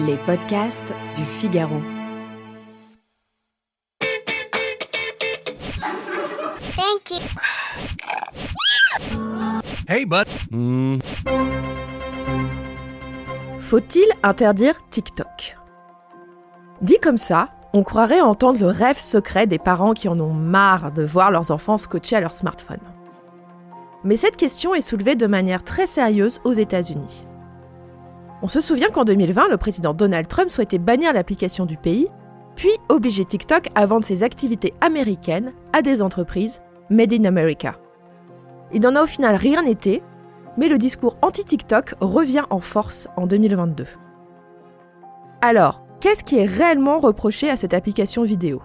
Les podcasts du Figaro. Thank you. Hey, bud. Faut-il interdire TikTok ? Dit comme ça, on croirait entendre le rêve secret des parents qui en ont marre de voir leurs enfants scotchés à leur smartphone. Mais cette question est soulevée de manière très sérieuse aux États-Unis. On se souvient qu'en 2020, le président Donald Trump souhaitait bannir l'application du pays, puis obliger TikTok à vendre ses activités américaines à des entreprises Made in America. Il n'en a au final rien été, mais le discours anti-TikTok revient en force en 2022. Alors, qu'est-ce qui est réellement reproché à cette application vidéo ?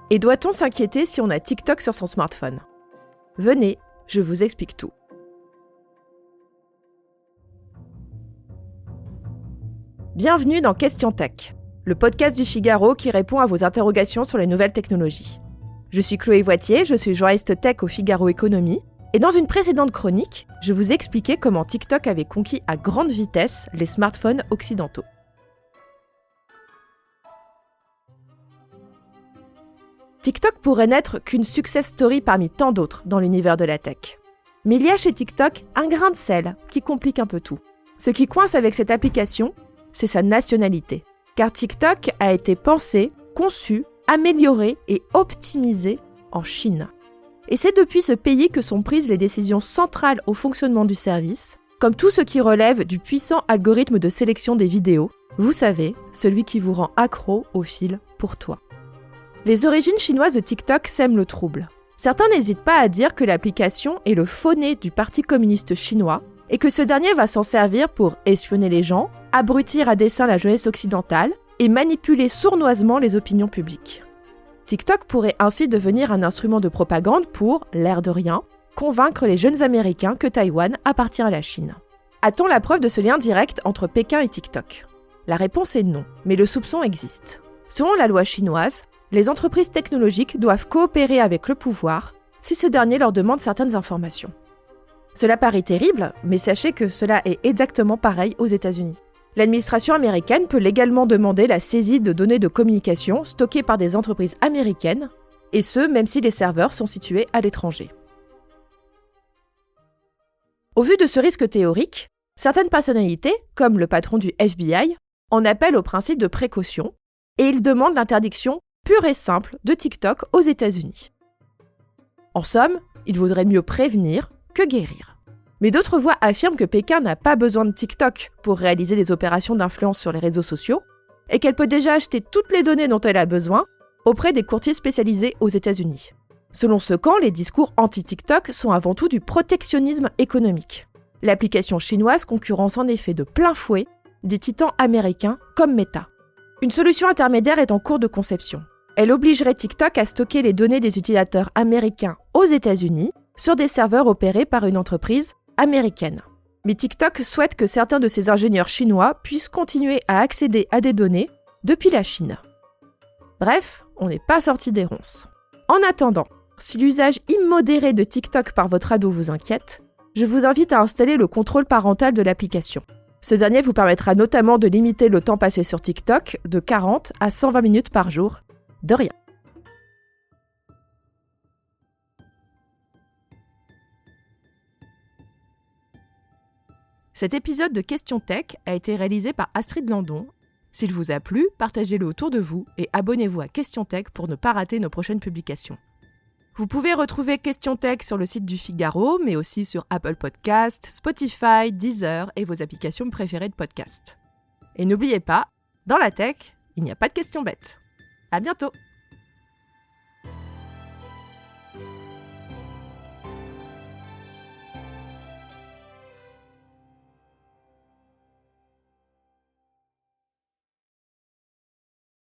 Et doit-on s'inquiéter si on a TikTok sur son smartphone ? Venez, je vous explique tout. Bienvenue dans Question Tech, le podcast du Figaro qui répond à vos interrogations sur les nouvelles technologies. Je suis Chloé Voitier, je suis journaliste tech au Figaro Économie, et dans une précédente chronique, je vous ai expliqué comment TikTok avait conquis à grande vitesse les smartphones occidentaux. TikTok pourrait n'être qu'une success story parmi tant d'autres dans l'univers de la tech. Mais il y a chez TikTok un grain de sel qui complique un peu tout. Ce qui coince avec cette application, c'est sa nationalité. Car TikTok a été pensé, conçu, amélioré et optimisé en Chine. Et c'est depuis ce pays que sont prises les décisions centrales au fonctionnement du service, comme tout ce qui relève du puissant algorithme de sélection des vidéos, vous savez, celui qui vous rend accro au fil pour toi. Les origines chinoises de TikTok sèment le trouble. Certains n'hésitent pas à dire que l'application est le faux-nez du Parti communiste chinois et que ce dernier va s'en servir pour espionner les gens, abrutir à dessein la jeunesse occidentale et manipuler sournoisement les opinions publiques. TikTok pourrait ainsi devenir un instrument de propagande pour, l'air de rien, convaincre les jeunes Américains que Taïwan appartient à la Chine. A-t-on la preuve de ce lien direct entre Pékin et TikTok ? La réponse est non, mais le soupçon existe. Selon la loi chinoise, les entreprises technologiques doivent coopérer avec le pouvoir si ce dernier leur demande certaines informations. Cela paraît terrible, mais sachez que cela est exactement pareil aux États-Unis. L'administration américaine peut légalement demander la saisie de données de communication stockées par des entreprises américaines, et ce, même si les serveurs sont situés à l'étranger. Au vu de ce risque théorique, certaines personnalités, comme le patron du FBI, en appellent au principe de précaution, et ils demandent l'interdiction pure et simple de TikTok aux États-Unis. En somme, il vaudrait mieux prévenir que guérir. Mais d'autres voix affirment que Pékin n'a pas besoin de TikTok pour réaliser des opérations d'influence sur les réseaux sociaux et qu'elle peut déjà acheter toutes les données dont elle a besoin auprès des courtiers spécialisés aux États-Unis. Selon ce camp, les discours anti-TikTok sont avant tout du protectionnisme économique. L'application chinoise concurrence en effet de plein fouet des titans américains comme Meta. Une solution intermédiaire est en cours de conception. Elle obligerait TikTok à stocker les données des utilisateurs américains aux États-Unis sur des serveurs opérés par une entreprise américaine. Mais TikTok souhaite que certains de ses ingénieurs chinois puissent continuer à accéder à des données depuis la Chine. Bref, on n'est pas sorti des ronces. En attendant, si l'usage immodéré de TikTok par votre ado vous inquiète, je vous invite à installer le contrôle parental de l'application. Ce dernier vous permettra notamment de limiter le temps passé sur TikTok de 40 à 120 minutes par jour. De rien. Cet épisode de Question Tech a été réalisé par Astrid Landon. S'il vous a plu, partagez-le autour de vous et abonnez-vous à Question Tech pour ne pas rater nos prochaines publications. Vous pouvez retrouver Question Tech sur le site du Figaro, mais aussi sur Apple Podcasts, Spotify, Deezer et vos applications préférées de podcast. Et n'oubliez pas, dans la tech, il n'y a pas de questions bêtes. À bientôt!